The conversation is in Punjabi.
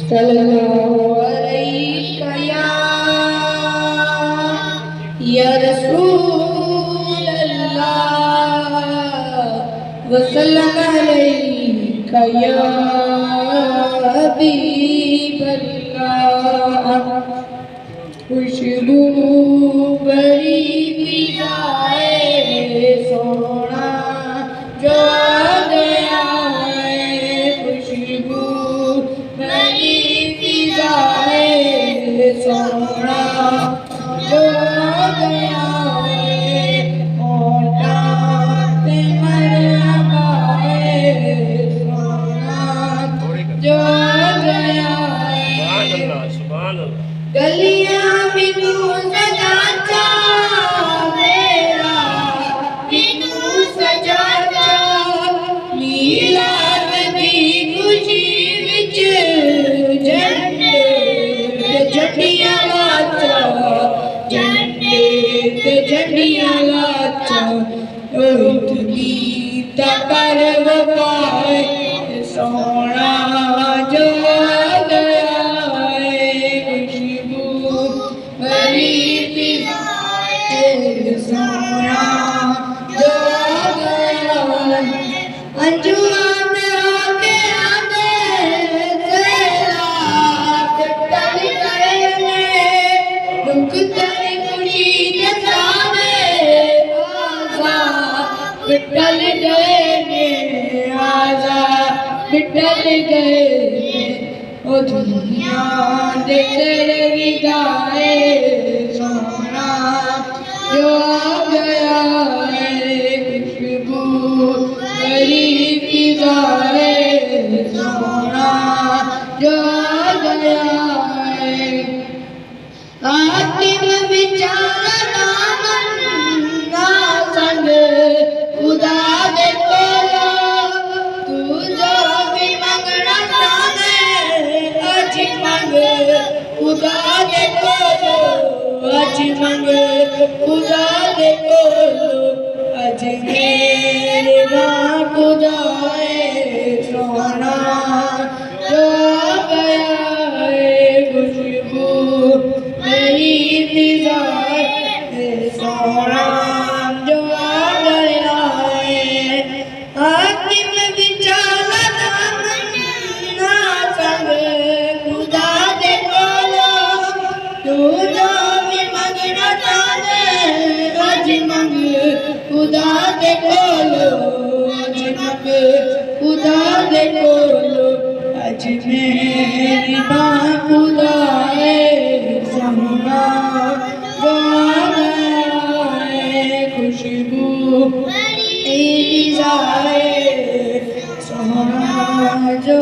صلی اللہ علیہ یا رسول اللہ وسلم علیہ یا حبیب اللہ خوشبو بری فضائے سونا جو گیا ہے خوشبو بری فضائے سونا جو گیا ہے اولاد مرحبا ہے سونا جو گیا ہے گلیاں بنو سجاتا میرا بنو سجاتا میلاد دی خوشی وچ جھنڈے تے جھنڈیاں لاچا جھنڈے تے جھنڈیاں لاچا عید گیت کر وفائے سونا جو گیا ہے خوشبو بری فضائے سونا جو گیا ہے انجمن آگے آگے تیرا ٹل گئے دکھ تیری خوشی کے سامنے آزاد ٹل گئے آزاد ٹل گئے او دنیا دے تیرے ودائے سونا جو گیا ہے خوشبو بری فضائے سونا جو گیا ہے حاتم بیچارہ دامن نہ سنگ خدا دے کولو تو جو بھی منگنا چاہے اج منگ خدا دے کولو اج منگ خدا دے کولو اج میرے ماں خدا ہے سونا جو گیا ہے خوشبو بری فضائے سونا جو گیا ہے حاتم بیچارہ دامن نہ سنگ خدا دے کولو تو جو بھی منگنا چاہے اج منگ خدا دے کولو اج منگ خدا دے کولو اج میری ماں خدا ہے سونا جو گیا ہے خوشبو بری فضائے سونا جو